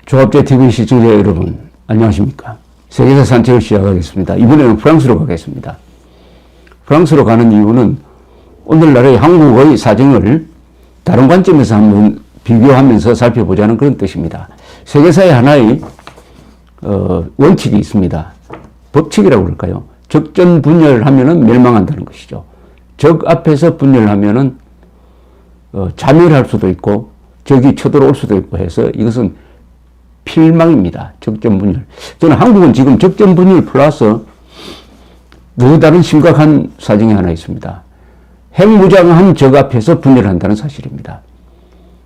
조합제 TV 시청자 여러분, 안녕하십니까? 세계사 산책을 시작하겠습니다. 이번에는 프랑스로 가겠습니다. 프랑스로 가는 이유는 오늘날의 한국의 사정을 다른 관점에서 한번 비교하면서 살펴보자는 그런 뜻입니다. 세계사의 하나의 원칙이 있습니다. 법칙이라고 그럴까요? 적전분열하면은 멸망한다는 것이죠. 적 앞에서 분열하면은 자멸할 수도 있고 적이 쳐들어올 수도 있고 해서 이것은 필망입니다. 적전분열. 저는 한국은 지금 적전분열 플러스 또 다른 심각한 사정이 하나 있습니다. 핵무장한 적 앞에서 분열한다는 사실입니다.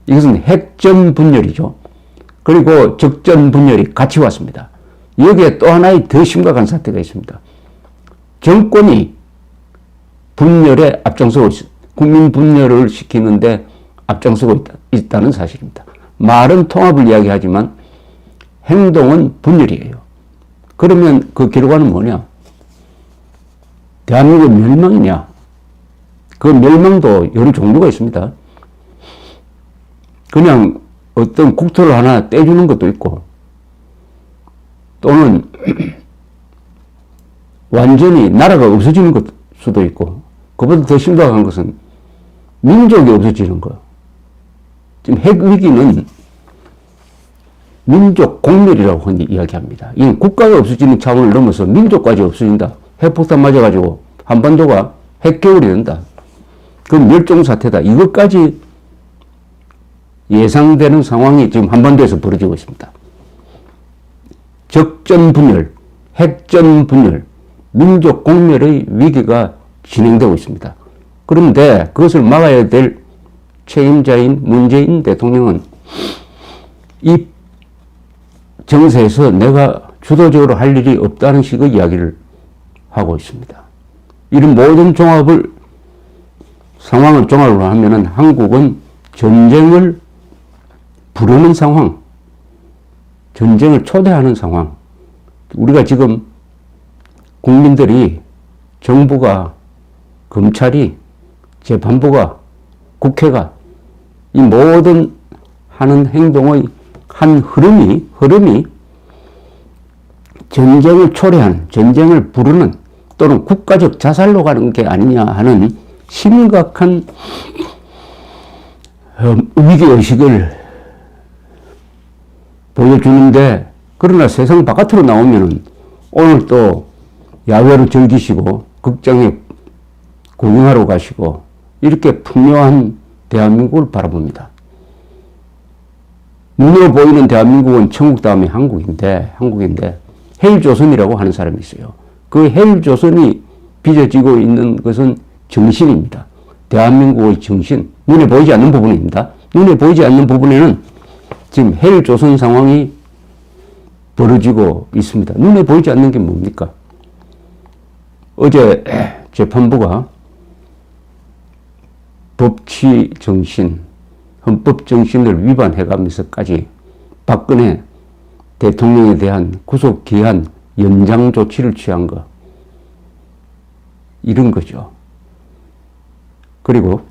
이것은 핵전분열이죠. 그리고 적전분열이 같이 왔습니다. 여기에 또 하나의 더 심각한 사태가 있습니다. 정권이 분열에 앞장서고 있습니다. 국민 분열을 시키는데 앞장서고 있다는 사실입니다. 말은 통합을 이야기하지만 행동은 분열이에요. 그러면 그 결과는 뭐냐? 대한민국 멸망이냐? 그 멸망도 여러 종류가 있습니다. 그냥 어떤 국토를 하나 떼주는 것도 있고, 또는 완전히 나라가 없어지는 것 수도 있고, 그보다 더 심각한 것은 민족이 없어지는 거예요. 지금 핵위기는 민족 공멸이라고 흔히 이야기합니다. 이건 국가가 없어지는 차원을 넘어서 민족까지 없어진다. 핵폭탄 맞아가지고 한반도가 핵개울이 된다. 그럼 멸종사태다. 이것까지 예상되는 상황이 지금 한반도에서 벌어지고 있습니다. 적전분열, 핵전분열, 민족 공멸의 위기가 진행되고 있습니다. 그런데 그것을 막아야 될 책임자인 문재인 대통령은 이 정세에서 내가 주도적으로 할 일이 없다는 식의 이야기를 하고 있습니다. 이런 모든 상황을 종합으로 하면은 한국은 전쟁을 부르는 상황, 전쟁을 초대하는 상황. 우리가 지금 국민들이, 정부가, 검찰이, 재판부가, 국회가 이 모든 하는 행동의 한 흐름이 전쟁을 초래하는, 전쟁을 부르는 또는 국가적 자살로 가는 게 아니냐 하는 심각한 위기의식을 보여주는데, 그러나 세상 바깥으로 나오면은 오늘 또 야외로 즐기시고 극장에 구경하러 가시고 이렇게 풍요한 대한민국을 바라봅니다. 눈으로 보이는 대한민국은 천국 다음에 한국인데 헬조선이라고 하는 사람이 있어요. 그 헬조선이 빚어지고 있는 것은 정신입니다. 대한민국의 정신, 눈에 보이지 않는 부분입니다. 눈에 보이지 않는 부분에는 지금 헬조선 상황이 벌어지고 있습니다. 눈에 보이지 않는 게 뭡니까? 어제 재판부가 법치 정신, 헌법 정신을 위반해가면서까지 박근혜 대통령에 대한 구속 기한 연장 조치를 취한 거, 이런 거죠. 그리고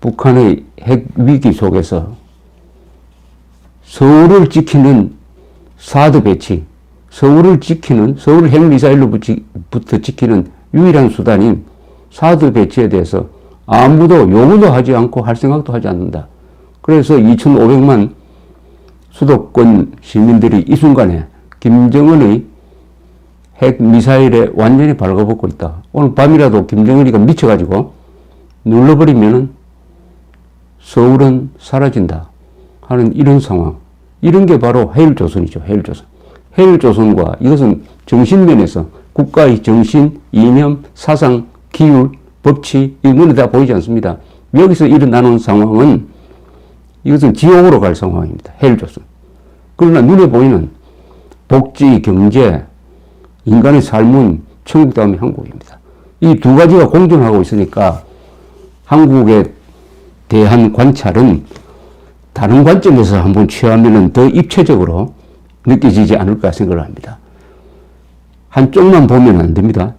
북한의 핵 위기 속에서 서울을 지키는 사드 배치, 서울 핵미사일로부터 지키는 유일한 수단인 사드 배치에 대해서 아무도 요구도 하지 않고 할 생각도 하지 않는다. 그래서 2,500만 수도권 시민들이 이 순간에 김정은의 핵미사일에 완전히 발가벗고 있다. 오늘 밤이라도 김정은이가 미쳐가지고 눌러버리면은 서울은 사라진다 하는 이런 상황. 이런 게 바로 헬조선이죠. 헬조선과 이것은 정신면에서 국가의 정신, 이념, 사상, 기율, 법치, 이 눈에 다 보이지 않습니다. 여기서 일어나는 상황은 이것은 지옥으로 갈 상황입니다. 헬조선. 그러나 눈에 보이는 복지, 경제, 인간의 삶은 천국 다음에 한국입니다. 이 두 가지가 공존하고 있으니까 한국에 대한 관찰은 다른 관점에서 한번 취하면 더 입체적으로 느껴지지 않을까 생각을 합니다. 한쪽만 보면 안 됩니다.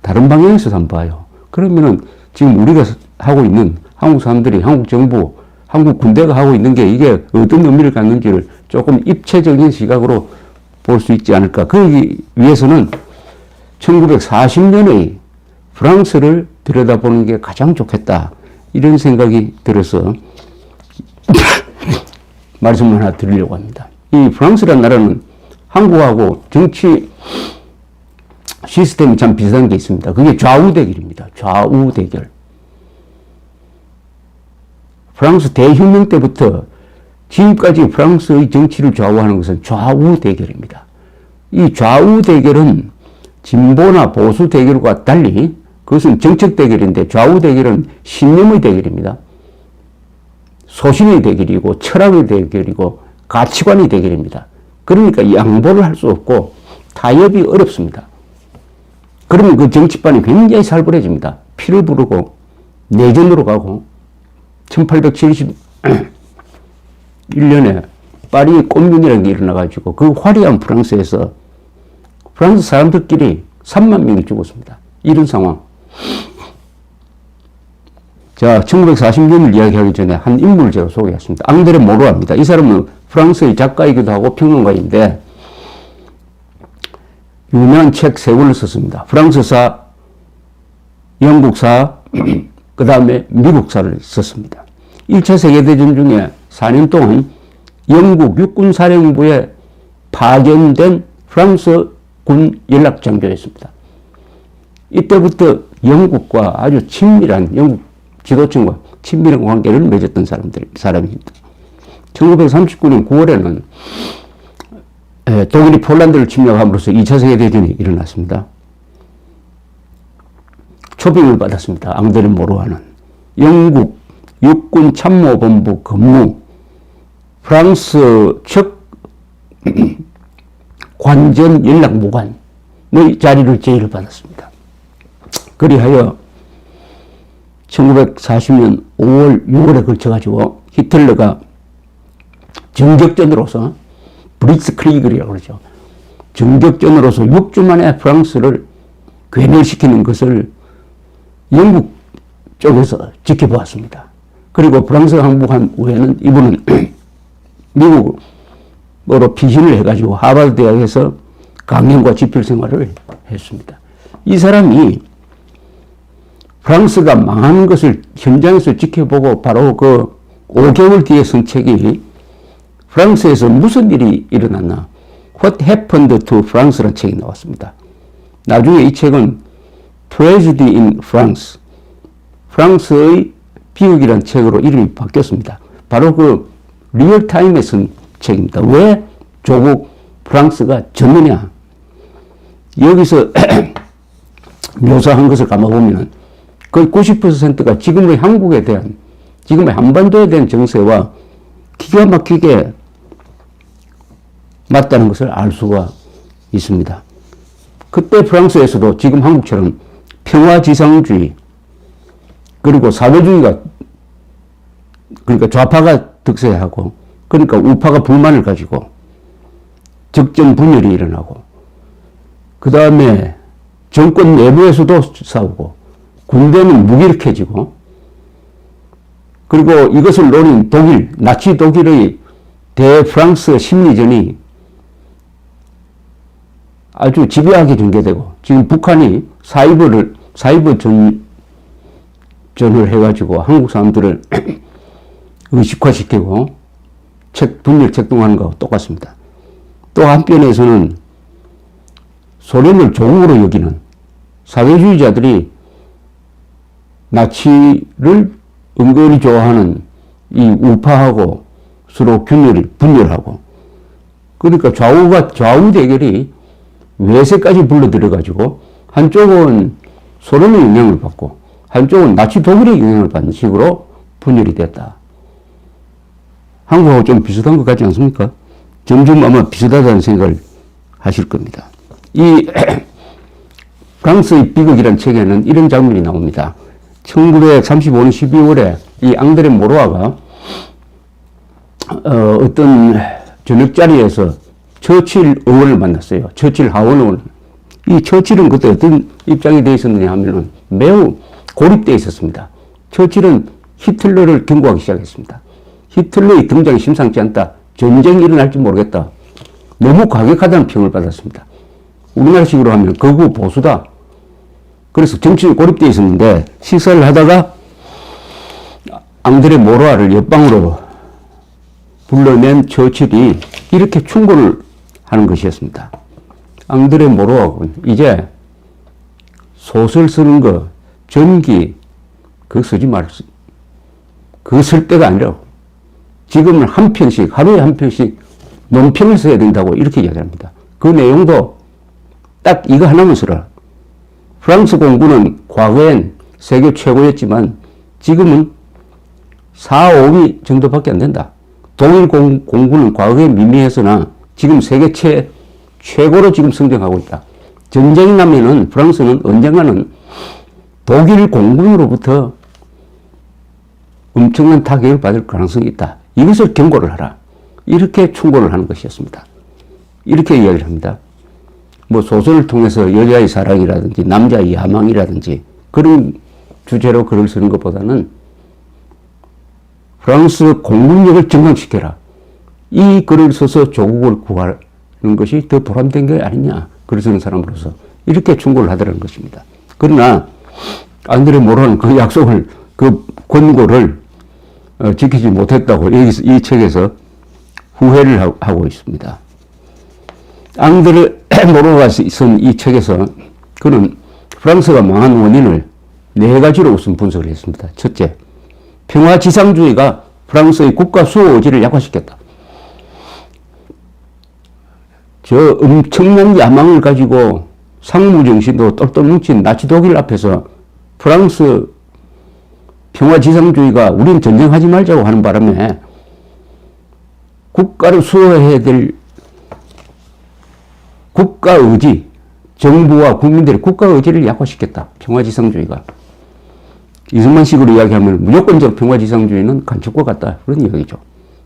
다른 방향에서 한번 봐요. 그러면은 지금 우리가 하고 있는 한국 사람들이, 한국 정부 한국 군대가 하고 있는 게 이게 어떤 의미를 갖는지를 조금 입체적인 시각으로 볼 수 있지 않을까. 그러기 위해서는 1940년의 프랑스를 들여다보는 게 가장 좋겠다. 이런 생각이 들어서 말씀을 하나 드리려고 합니다. 이 프랑스라는 나라는 한국하고 정치 시스템이 참 비슷한 게 있습니다. 그게 좌우 대결입니다. 좌우 대결. 프랑스 대혁명 때부터 지금까지 프랑스의 정치를 좌우하는 것은 좌우 대결입니다. 이 좌우 대결은 진보나 보수 대결과 달리 그것은 정책 대결인데 좌우 대결은 신념의 대결입니다. 소신의 대결이고 철학의 대결이고 가치관의 대결입니다. 그러니까 양보를 할 수 없고 타협이 어렵습니다. 그러면 그 정치판이 굉장히 살벌해집니다. 피를 부르고 내전으로 가고 1871년에 파리 꼼문이라는 게 일어나가지고 그 화려한 프랑스에서 프랑스 사람들끼리 3만 명이 죽었습니다. 이런 상황. 자, 1940년을 이야기하기 전에 한 인물을 제가 소개했습니다. 앙드레 모로아입니다. 이 사람은 프랑스의 작가이기도 하고 평론가인데 유명한 책 3권을 썼습니다. 프랑스사, 영국사, 그 다음에 미국사를 썼습니다. 1차 세계대전 중에 4년 동안 영국 육군사령부에 파견된 프랑스 군 연락장교였습니다. 이때부터 영국과 아주 친밀한 영국 지도층과 친밀한 관계를 맺었던 사람입니다. 1939년 9월에는 독일이 폴란드를 침략함으로써 2차 세계대전이 일어났습니다. 초빙을 받았습니다. 앙드레 모로아는. 영국 육군 참모본부 근무, 프랑스 측 관전 연락무관의 자리를 제의를 받았습니다. 그리하여 1940년 5월, 6월에 걸쳐가지고 히틀러가 정격전으로서 브리츠크리그라고 그러죠. 정격전으로서 6주 만에 프랑스를 괴멸시키는 것을 영국 쪽에서 지켜보았습니다. 그리고 프랑스 항복한 후에는 이분은 미국으로 피신을 해가지고 하버드 대학에서 강연과 집필 생활을 했습니다. 이 사람이 프랑스가 망하는 것을 현장에서 지켜보고 바로 그 5개월 뒤에 쓴 책이 프랑스에서 무슨 일이 일어났나? What happened to France라는 책이 나왔습니다. 나중에 이 책은 Tragedy in France, 프랑스의 비극이라는 책으로 이름이 바뀌었습니다. 바로 그 리얼타임에 쓴 책입니다. 왜 조국 프랑스가 졌느냐? 여기서 묘사한 것을 감아보면 거의 90%가 지금의 한국에 대한, 지금의 한반도에 대한 정세와 기가 막히게 맞다는 것을 알 수가 있습니다. 그때 프랑스에서도 지금 한국처럼 평화지상주의, 그리고 사회주의가, 그러니까 좌파가 득세하고, 그러니까 우파가 불만을 가지고 적정 분열이 일어나고, 그 다음에 정권 내부에서도 싸우고, 군대는 무기력해지고, 그리고 이것을 노린 독일, 나치 독일의 대프랑스 심리전이 아주 집요하게 전개되고, 지금 북한이 사이버 전을 해가지고 한국 사람들을 의식화시키고 분열 책동하는 것과 똑같습니다. 또 한편에서는 소련을 조국으로 여기는 사회주의자들이 나치를 은근히 좋아하는 이 우파하고 서로 분열하고, 그러니까 좌우 대결이 외세까지 불러들여가지고 한쪽은 소련의 영향을 받고 한쪽은 나치 독일의 영향을 받는 식으로 분열이 됐다. 한국하고 좀 비슷한 것 같지 않습니까? 점점 아마 비슷하다는 생각을 하실 겁니다. 이 프랑스의 비극이라는 책에는 이런 장면이 나옵니다. 1935년 12월에 이 앙드레 모로아가 어떤 저녁 자리에서 처칠 의원을 만났어요. 처칠 하원 의원. 이 처칠은 그때 어떤 입장이 되어 있었느냐 하면은 매우 고립되어 있었습니다. 처칠은 히틀러를 경고하기 시작했습니다. 히틀러의 등장이 심상치 않다. 전쟁이 일어날지 모르겠다. 너무 과격하다는 평을 받았습니다. 우리나라식으로 하면 극우 보수다. 그래서 정치에 고립되어 있었는데 식사를 하다가 앙드레 모로아를 옆방으로 불러낸 처칠이 이렇게 충고를 하는 것이었습니다. 앙드레 모로아군 이제 소설 쓰는 거, 전기 그거 쓰지 말았어. 그거 쓸 때가 아니라고. 지금은 한 편씩, 하루에 한 편씩 논평을 써야 된다고 이렇게 이야기합니다. 그 내용도 딱 이거 하나만 쓰라. 프랑스 공군은 과거엔 세계 최고였지만 지금은 4, 5위 정도밖에 안 된다. 독일 공군은 과거에 미미했으나 지금 세계 최고로 지금 성장하고 있다. 전쟁이 나면은 프랑스는 언젠가는 독일 공군으로부터 엄청난 타격을 받을 가능성이 있다. 이것을 경고를 하라. 이렇게 충고를 하는 것이었습니다. 이렇게 이야기를 합니다. 뭐 소설을 통해서 여자의 사랑이라든지 남자의 야망이라든지 그런 주제로 글을 쓰는 것보다는 프랑스 공군력을 증강시켜라. 이 글을 써서 조국을 구하는 것이 더 보람된 게 아니냐. 글을 쓰는 사람으로서 이렇게 충고를 하더라는 것입니다. 그러나 앙드레 모로는 그 약속을, 그 권고를 지키지 못했다고 여기서, 이 책에서 후회를 하고 있습니다. 앙드레 모로가 쓴 이 책에서 그는 프랑스가 망한 원인을 4가지로 우선 분석을 했습니다. 첫째, 평화지상주의가 프랑스의 국가 수호 의지를 약화시켰다. 저 엄청난 야망을 가지고 상무정신도 똘똘 뭉친 나치 독일 앞에서 프랑스 평화지상주의가 우린 전쟁하지 말자고 하는 바람에 국가를 수호해야 될 국가의지, 정부와 국민들의 국가의지를 약화시켰다. 평화지상주의가. 이승만식으로 이야기하면 무조건적 평화지상주의는 간첩과 같다. 그런 이야기죠.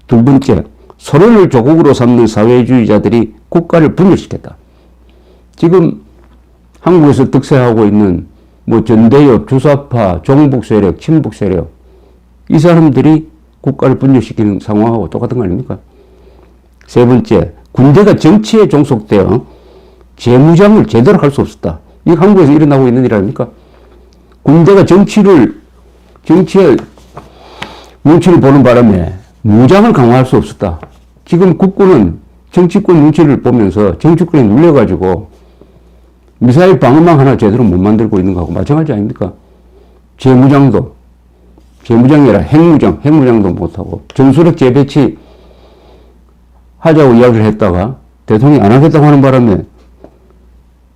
두 번째, 서로를 조국으로 삼는 사회주의자들이 국가를 분열시켰다. 지금 한국에서 득세하고 있는 뭐 전대협, 주사파, 종북 세력, 친북 세력 이 사람들이 국가를 분열시키는 상황하고 똑같은 거 아닙니까? 세 번째, 군대가 정치에 종속되어 재무장을 제대로 할 수 없었다. 이게 한국에서 일어나고 있는 일 아닙니까? 군대가 정치의 눈치를 보는 바람에 무장을 강화할 수 없었다. 지금 국군은 정치권 눈치를 보면서 정치권에 눌려가지고 미사일 방어망 하나 제대로 못 만들고 있는 거하고 마찬가지 아닙니까? 재무장이 아니라 핵무장도 못하고 전술핵 재배치 하자고 이야기를 했다가 대통령이 안 하겠다고 하는 바람에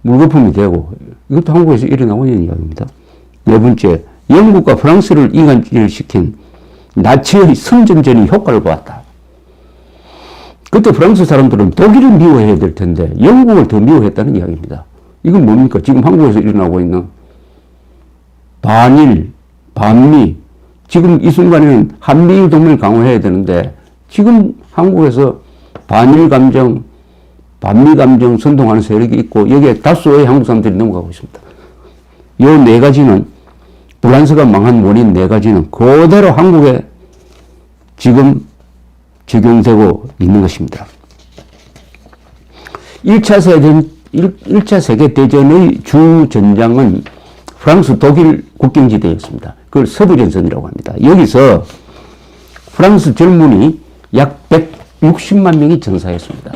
물거품이 되고 이것도 한국에서 일어나고 있는 이야기입니다. 네 번째, 영국과 프랑스를 이간질시킨 나치의 선전전이 효과를 보았다. 그때 프랑스 사람들은 독일을 미워해야 될 텐데 영국을 더 미워했다는 이야기입니다. 이건 뭡니까? 지금 한국에서 일어나고 있는 반일, 반미, 지금 이 순간에는 한미일 동맹을 강화해야 되는데 지금 한국에서 반일 감정, 반미 감정 선동하는 세력이 있고 여기에 다수의 한국 사람들이 넘어가고 있습니다. 이 4가지는 프랑스가 망한 원인 4가지는 그대로 한국에 지금 적용되고 있는 것입니다. 1차 세계대전의 주 전장은 프랑스 독일 국경지대였습니다. 그걸 서부전선이라고 합니다. 여기서 프랑스 젊은이 약 160만 명이 전사했습니다.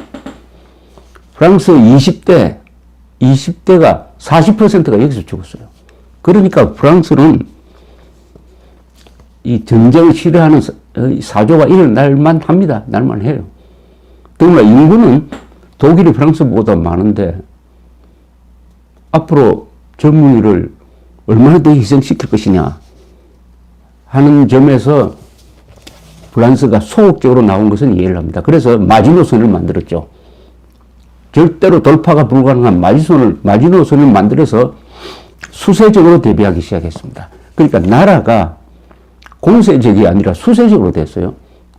프랑스 20대가 40%가 여기서 죽었어요. 그러니까 프랑스는 이 전쟁을 싫어하는 사조가 일어날만 합니다. 날만 해요. 더구나 인구는 독일이 프랑스보다 많은데 앞으로 젊은이를 얼마나 더 희생시킬 것이냐 하는 점에서 프랑스가 소극적으로 나온 것은 이해를 합니다. 그래서 마지노선을 만들었죠. 절대로 돌파가 불가능한 마지노선을 만들어서 수세적으로 대비하기 시작했습니다. 그러니까 나라가 공세적이 아니라 수세적으로 됐어요.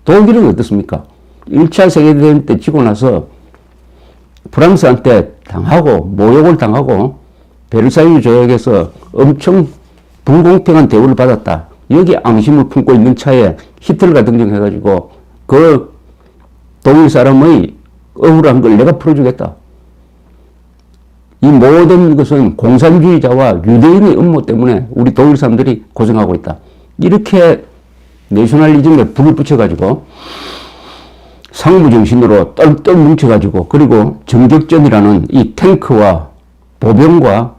독일은 어떻습니까? 1차 세계대전 때 지고 나서 프랑스한테 당하고 모욕을 당하고 베르사유 조약에서 엄청 불공평한 대우를 받았다. 여기 앙심을 품고 있는 차에 히틀러가 등장해가지고 그 독일 사람의 억울한 걸 내가 풀어주겠다. 이 모든 것은 공산주의자와 유대인의 음모 때문에 우리 독일 사람들이 고생하고 있다. 이렇게 내셔널리즘에 불을 붙여가지고 상무정신으로 똘똘 뭉쳐가지고 그리고 정격전이라는 이 탱크와 보병과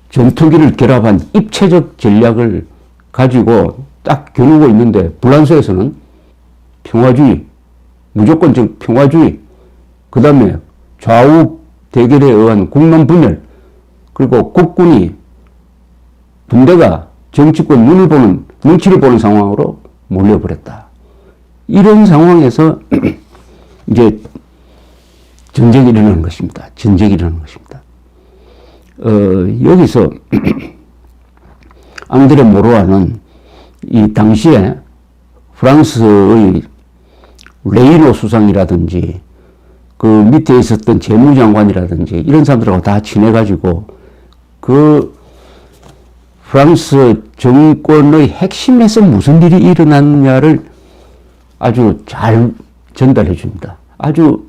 전투기를 결합한 입체적 전략을 가지고 딱 겨누고 있는데 불란서에서는 평화주의, 무조건적 평화주의, 그 다음에 좌우 대결에 의한 국론 분열, 그리고 국군이 군대가 정치권 눈치를 보는 상황으로 몰려버렸다. 이런 상황에서 이제 전쟁이 일어나는 것입니다. 전쟁이 일어나는 것입니다. 여기서 앙드레 모로아는 이 당시에 프랑스의 레이노 수상이라든지 그 밑에 있었던 재무장관이라든지 이런 사람들하고 다 친해가지고 그 프랑스 정권의 핵심에서 무슨 일이 일어났냐를 아주 잘 전달해 줍니다. 아주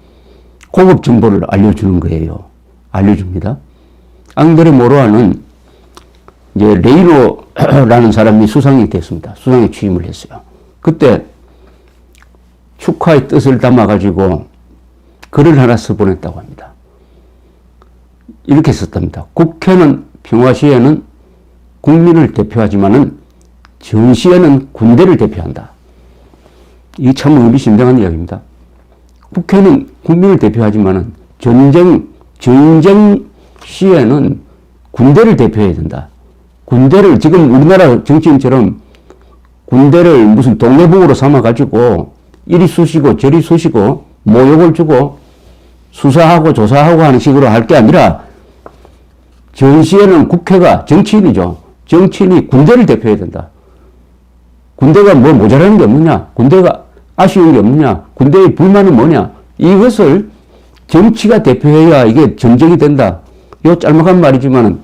고급 정보를 알려주는 거예요. 알려줍니다. 앙드레 모로아는 이제 레이노라는 사람이 수상이 됐습니다. 수상에 취임을 했어요. 그때 축하의 뜻을 담아가지고 글을 하나 써보냈다고 합니다. 이렇게 썼답니다. 국회는 평화시에는 국민을 대표하지만은 전시에는 군대를 대표한다. 이게 참 의미심장한 이야기입니다. 국회는 국민을 대표하지만은 전쟁 시에는 군대를 대표해야 된다. 군대를 지금 우리나라 정치인처럼 군대를 무슨 동네북으로 삼아가지고 이리 쑤시고 저리 쑤시고 모욕을 주고 수사하고 조사하고 하는 식으로 할 게 아니라 전시에는 국회가 정치인이죠. 정치인이 군대를 대표해야 된다. 군대가 뭐 모자라는 게 없느냐? 군대가 아쉬운 게 없느냐? 군대의 불만은 뭐냐? 이것을 정치가 대표해야 이게 전쟁이 된다. 요 짤막한 말이지만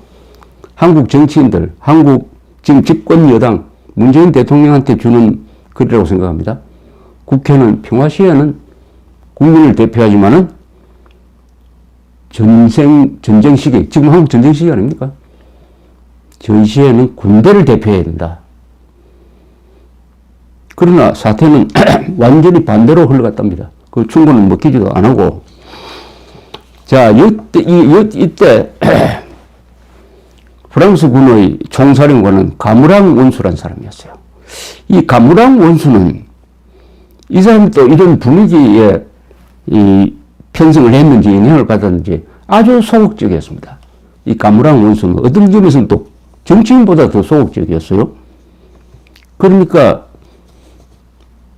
한국 정치인들, 한국 지금 집권 여당 문재인 대통령한테 주는 글이라고 생각합니다. 국회는 평화시에는 국민을 대표하지만은 전쟁 시기, 지금 한국 전쟁 시기 아닙니까? 전시에는 군대를 대표해야 된다. 그러나 사태는 완전히 반대로 흘러갔답니다. 그 충고는 먹히지도 안 하고. 자, 이때 프랑스 군의 총사령관은 가무랑 원수란 사람이었어요. 이 가무랑 원수는 이 사람이 또 이런 분위기에 편성을 했는지 영향을 받았는지 아주 소극적이었습니다. 이 가무랑 원수는 어떤 점에서는 또 정치인보다 더 소극적이었어요. 그러니까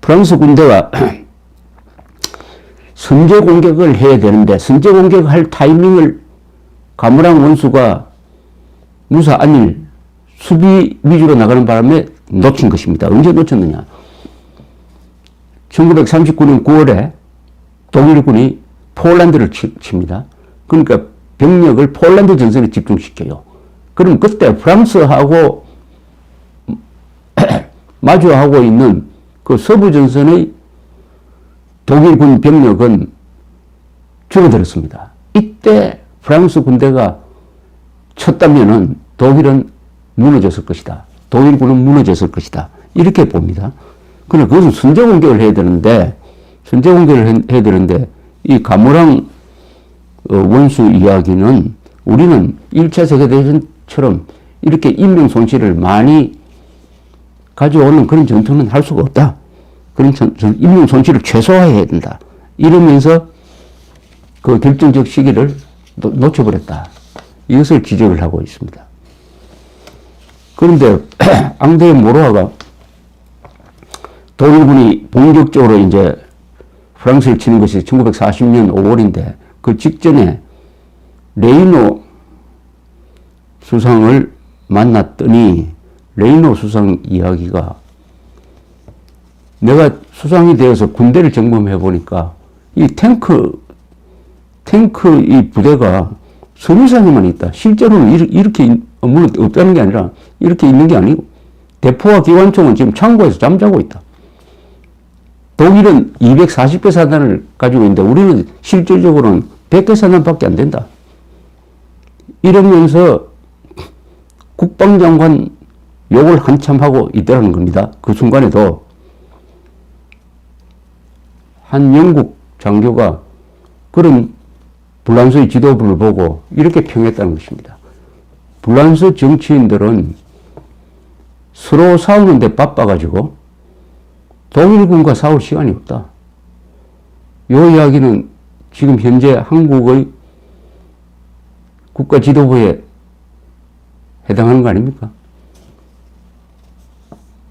프랑스 군대가 선제 공격을 해야 되는데 선제 공격할 타이밍을 가무랑 원수가 무사 안일 수비 위주로 나가는 바람에 놓친 것입니다. 언제 놓쳤느냐? 1939년 9월에 독일군이 폴란드를 칩니다. 그러니까 병력을 폴란드 전선에 집중시켜요. 그럼 그때 프랑스하고 마주하고 있는 그 서부 전선의 독일군 병력은 줄어들었습니다. 이때 프랑스 군대가 쳤다면은 독일은 무너졌을 것이다. 독일군은 무너졌을 것이다. 이렇게 봅니다. 그러나 그것은 선제 공격을 해야 되는데, 이 가무랑 원수 이야기는 우리는 1차 세계대전처럼 이렇게 인명 손실을 많이 가져오는 그런 전투는 할 수가 없다. 그런 인명 손실을 최소화해야 된다. 이러면서 그 결정적 시기를 놓쳐버렸다. 이것을 지적을 하고 있습니다. 그런데 앙드레 모로아가 독일군이 본격적으로 이제 프랑스를 치는 것이 1940년 5월인데 그 직전에 레이노 수상을 만났더니 레이노 수상 이야기가 내가 수상이 되어서 군대를 점검해 보니까 이 탱크 이 부대가 서류상에만 있다. 실제로는 이렇게 물론 없다는 게 아니라 이렇게 있는 게 아니고 대포와 기관총은 지금 창고에서 잠자고 있다. 독일은 240개 사단을 가지고 있는데 우리는 실질적으로는 100개 사단밖에 안 된다. 이러면서 국방장관 욕을 한참 하고 있다는 겁니다. 그 순간에도 한 영국 장교가 그런 불란서의 지도부를 보고 이렇게 평했다는 것입니다. 불란서 정치인들은 서로 싸우는데 바빠가지고 독일군과 싸울 시간이 없다. 이 이야기는 지금 현재 한국의 국가 지도부에 해당하는 거 아닙니까?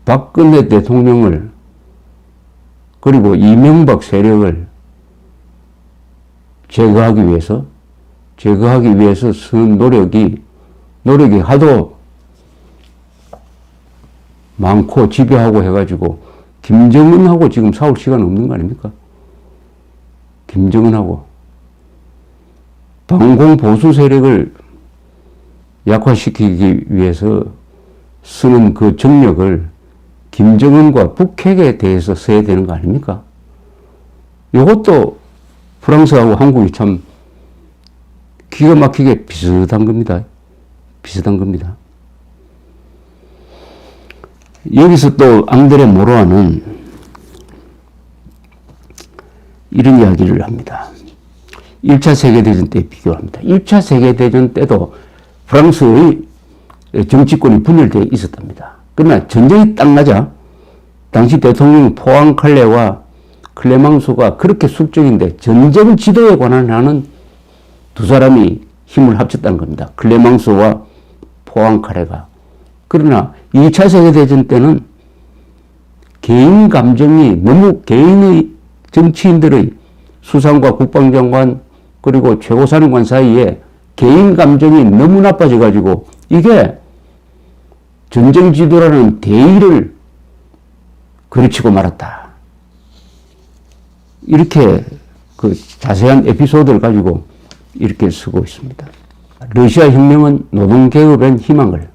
박근혜 대통령을 그리고 이명박 세력을 제거하기 위해서 쓴 노력이 하도 많고 집요하고 해가지고 김정은하고 지금 싸울 시간 없는 거 아닙니까? 김정은하고 반공 보수 세력을 약화시키기 위해서 쓰는 그 정력을 김정은과 북핵에 대해서 써야 되는 거 아닙니까? 이것도 프랑스하고 한국이 참 기가 막히게 비슷한 겁니다. 비슷한 겁니다. 여기서 또 앙드레 모로아는 이런 이야기를 합니다. 1차 세계대전 때 비교합니다. 1차 세계대전 때도 프랑스의 정치권이 분열되어 있었답니다. 그러나 전쟁이 딱 나자 당시 대통령 포앙칼레와 클레망소가 그렇게 숙적인데 전쟁 지도에 관한 하는 두 사람이 힘을 합쳤다는 겁니다. 클레망소와 포앙칼레가. 그러나 2차 세계대전 때는 개인 감정이 너무 개인의 정치인들의 수상과 국방장관 그리고 최고사령관 사이에 개인 감정이 너무 나빠져가지고 이게 전쟁 지도라는 대의를 그르치고 말았다. 이렇게 그 자세한 에피소드를 가지고 이렇게 쓰고 있습니다. 러시아 혁명은 노동계급의 희망을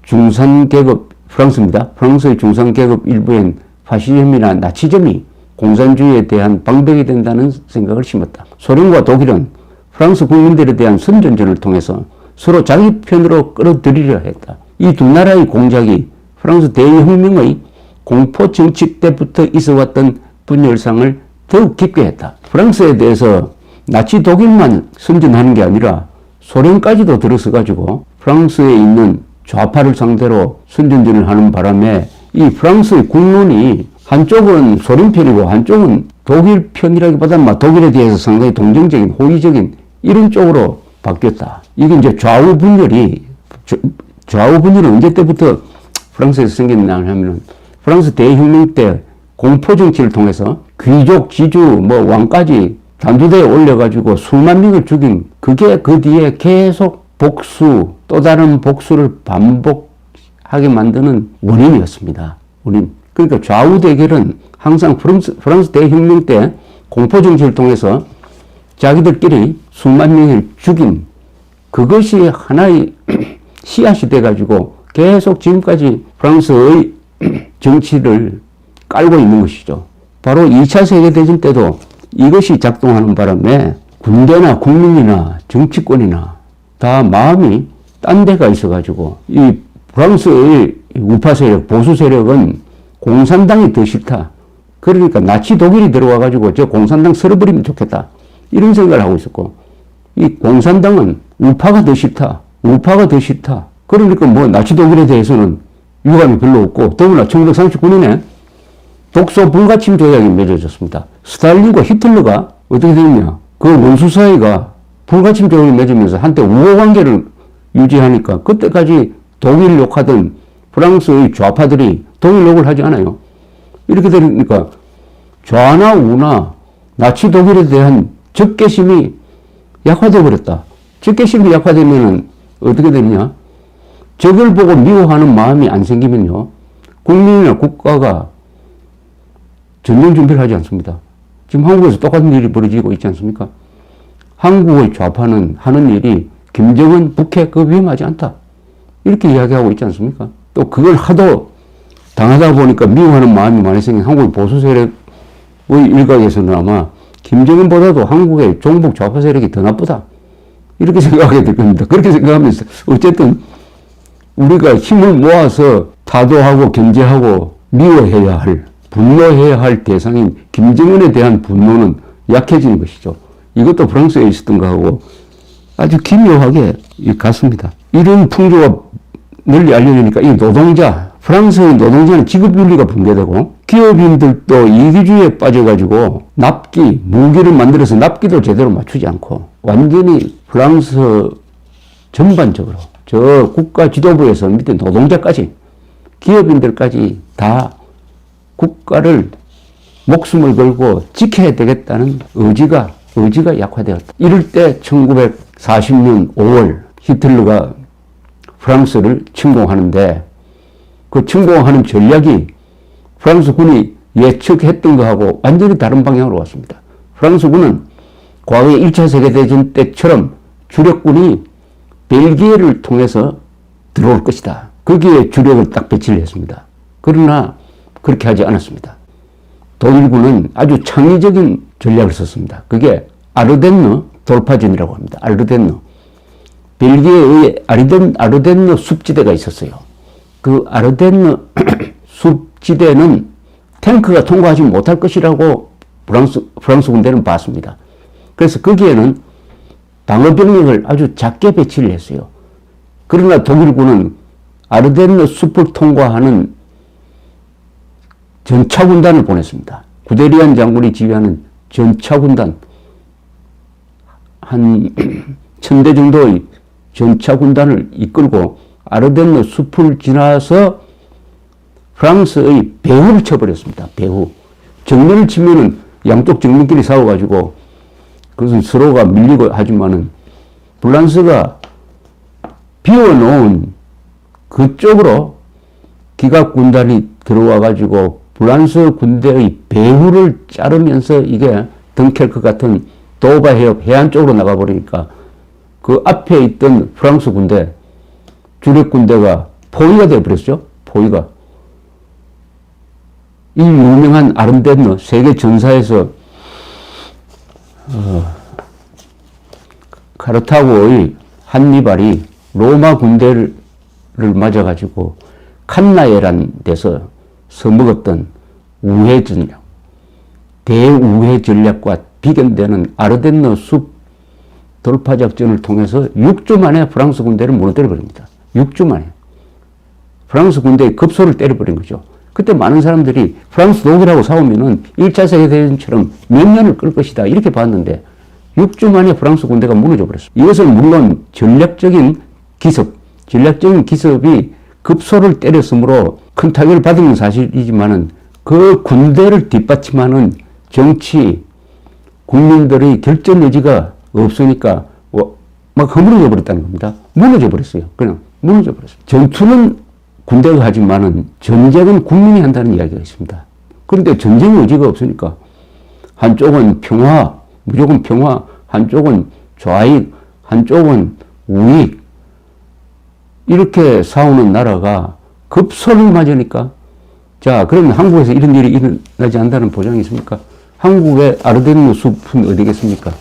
중산계급, 프랑스입니다. 프랑스의 중산계급 일부엔 파시즘이나 나치즘이 공산주의에 대한 방벽이 된다는 생각을 심었다. 소련과 독일은 프랑스 국민들에 대한 선전전을 통해서 서로 자기 편으로 끌어들이려 했다. 이 두 나라의 공작이 프랑스 대혁명의 공포 정치 때부터 있어왔던 분열상을 더욱 깊게 했다. 프랑스에 대해서 나치 독일만 선전하는 게 아니라 소련까지도 들어서가지고 프랑스에 있는 좌파를 상대로 선전전을 하는 바람에 이 프랑스의 국론이 한쪽은 소련 편이고 한쪽은 독일 편이라기보다는 독일에 대해서 상당히 동정적인 호의적인 이런 쪽으로 바뀌었다. 이게 이제 좌우 분열이 언제 때부터 프랑스에서 생겼냐 하면은 프랑스 대혁명 때 공포 정치를 통해서 귀족, 지주, 왕까지 단두대에 올려가지고 수만 명을 죽인 그게 그 뒤에 계속 복수, 또 다른 복수를 반복하게 만드는 원인이었습니다. 원인. 그러니까 좌우 대결은 항상 프랑스 대혁명 때 공포 정치를 통해서 자기들끼리 수만 명을 죽인 그것이 하나의 씨앗이 돼가지고 계속 지금까지 프랑스의 정치를 깔고 있는 것이죠. 바로 2차 세계대전 때도 이것이 작동하는 바람에 군대나 국민이나 정치권이나 다 마음이 딴 데가 있어가지고 이 프랑스의 우파 세력, 보수 세력은 공산당이 더 싫다. 그러니까 나치 독일이 들어와가지고 저 공산당 쓸어버리면 좋겠다. 이런 생각을 하고 있었고 이 공산당은 우파가 더 싫다. 우파가 더 싫다. 그러니까 나치 독일에 대해서는 유감이 별로 없고 더구나 1939년에 독소 불가침 조약이 맺어졌습니다. 스탈린과 히틀러가 어떻게 됐냐. 그 원수 사이가 불가침 조약을 맺으면서 한때 우호 관계를 유지하니까 그때까지 독일 욕하던 프랑스의 좌파들이 독일 욕을 하지 않아요. 이렇게 되니까 좌나 우나 나치 독일에 대한 적개심이 약화되어 버렸다. 적개심이 약화되면 어떻게 되느냐. 적을 보고 미워하는 마음이 안 생기면요. 국민이나 국가가 전쟁 준비를 하지 않습니다. 지금 한국에서 똑같은 일이 벌어지고 있지 않습니까? 한국의 좌파는 하는 일이 김정은 북핵 그 위험하지 않다. 이렇게 이야기하고 있지 않습니까? 또 그걸 하도 당하다 보니까 미워하는 마음이 많이 생긴 한국 보수 세력의 일각에서는 아마 김정은보다도 한국의 종북 좌파 세력이 더 나쁘다. 이렇게 생각하게 될 겁니다. 그렇게 생각하면서 어쨌든 우리가 힘을 모아서 타도하고 견제하고 미워해야 할, 분노해야 할 대상인 김정은에 대한 분노는 약해지는 것이죠. 이것도 프랑스에 있었던 거하고 아주 기묘하게 같습니다. 이런 풍조가 널리 알려지니까 이 노동자, 프랑스의 노동자는 직업윤리가 붕괴되고 기업인들도 이기주의에 빠져가지고 납기, 무기를 만들어서 납기도 제대로 맞추지 않고 완전히 프랑스 전반적으로 저 국가 지도부에서 밑에 노동자까지 기업인들까지 다 국가를 목숨을 걸고 지켜야 되겠다는 의지가 약화되었다. 이럴 때 1940년 5월 히틀러가 프랑스를 침공하는데 그 침공하는 전략이 프랑스군이 예측했던 것하고 완전히 다른 방향으로 왔습니다. 프랑스군은 과거의 1차 세계대전 때처럼 주력군이 벨기에를 통해서 들어올 것이다. 거기에 주력을 딱 배치를 했습니다. 그러나 그렇게 하지 않았습니다. 독일군은 아주 창의적인 전략을 썼습니다. 그게 아르덴느 돌파전이라고 합니다. 아르덴느. 벨기에의 아르덴느 숲지대가 있었어요. 그 아르덴느 숲지대는 탱크가 통과하지 못할 것이라고 프랑스 군대는 봤습니다. 그래서 거기에는 방어병력을 아주 작게 배치를 했어요. 그러나 독일군은 아르덴느 숲을 통과하는 전차군단을 보냈습니다. 구데리안 장군이 지휘하는 전차군단, 한 1000대 정도의 전차군단을 이끌고 아르덴느 숲을 지나서 프랑스의 배후를 쳐버렸습니다. 배후. 정면을 치면은 양쪽 정면끼리 싸워가지고 그것은 서로가 밀리고 하지만은 프랑스가 비워놓은 그쪽으로 기갑군단이 들어와가지고 프랑스 군대의 배후를 자르면서 이게 덩케르크 같은 도바 해협 해안 쪽으로 나가버리니까 그 앞에 있던 프랑스 군대, 주력 군대가 포위가 되어버렸죠. 포위가. 이 유명한 아르덴느 세계 전사에서 카르타고의 한니발이 로마 군대를 맞아가지고 칸나에라는 데서 써먹었던 우회 전략, 대우회 전략과 비견되는 아르덴느 숲 돌파 작전을 통해서 6주 만에 프랑스 군대를 무너뜨려 버립니다. 6주 만에. 프랑스 군대의 급소를 때려버린 거죠. 그때 많은 사람들이 프랑스 독일하고 싸우면은 1차 세계대전처럼 몇 년을 끌 것이다 이렇게 봤는데 6주 만에 프랑스 군대가 무너져 버렸습니다. 이것은 물론 전략적인 기습이 급소를 때렸으므로 큰 타격을 받은 건 사실이지만은 그 군대를 뒷받침하는 정치, 국민들의 결전 의지가 없으니까 막 허물어져 버렸다는 겁니다. 무너져 버렸어요. 그냥 무너져 버렸어요. 전투는 군대가 하지만은 전쟁은 국민이 한다는 이야기가 있습니다. 그런데 전쟁 의지가 없으니까 한쪽은 평화, 무조건 평화, 한쪽은 좌익, 한쪽은 우익, 이렇게 싸우는 나라가 급소를 맞으니까 자, 그러면 한국에서 이런 일이 일어나지 않는다는 보장이 있습니까? 한국의 아르덴느 숲은 어디겠습니까?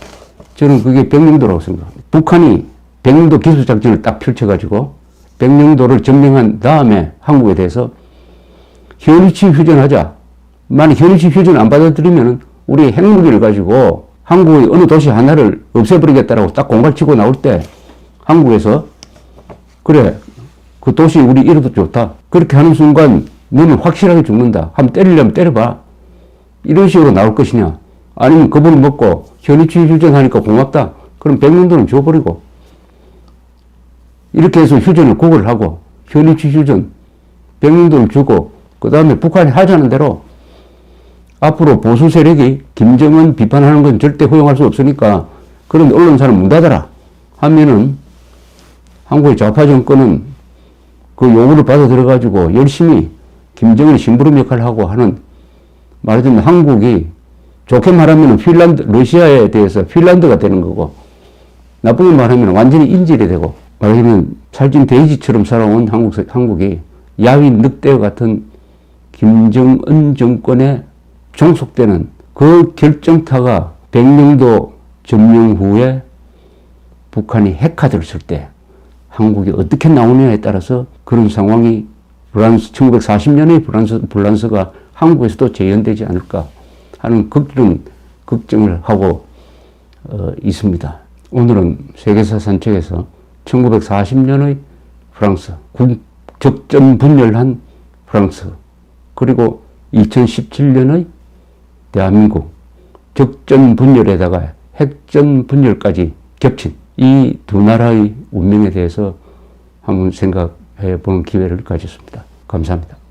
저는 그게 백령도라고 생각합니다. 북한이 백령도 기술작전을 딱 펼쳐가지고 백령도를 점령한 다음에 한국에 대해서 현위치 휴전하자. 만약 현위치 휴전 안 받아들이면 우리 핵무기를 가지고 한국의 어느 도시 하나를 없애버리겠다라고 딱 공갈치고 나올 때 한국에서 그래, 그 도시 우리 이래도 좋다. 그렇게 하는 순간 너는 확실하게 죽는다. 한번 때리려면 때려봐. 이런 식으로 나올 것이냐. 아니면 그분을 먹고 현위치 휴전하니까 고맙다. 그럼 백령도는 줘버리고 이렇게 해서 휴전을 구걸 하고 현위치 휴전, 백령도를 주고 그 다음에 북한이 하자는 대로 앞으로 보수 세력이 김정은 비판하는 건 절대 허용할 수 없으니까 그런 언론사는 문 닫아라 하면은 한국의 좌파 정권은 그 요구를 받아 들어가지고 열심히 김정은이 심부름 역할을 하고 하는, 말하자면 한국이 좋게 말하면 러시아에 대해서 핀란드가 되는 거고 나쁘게 말하면 완전히 인질이 되고, 말하자면 살찐 돼지처럼 살아온 한국이 야윈 늑대와 같은 김정은 정권에 종속되는 그 결정타가 백령도 점령 후에 북한이 핵카드를 쓸 때 한국이 어떻게 나오느냐에 따라서 그런 상황이 1940년의 불란서가 한국에서도 재현되지 않을까 하는 그런 걱정을 하고 있습니다. 오늘은 세계사 산책에서 1940년의 프랑스, 적전 분열한 프랑스, 그리고 2017년의 대한민국, 적전 분열에다가 핵전 분열까지 겹친 이 두 나라의 운명에 대해서 한번 생각해 보는 기회를 가졌습니다. 감사합니다.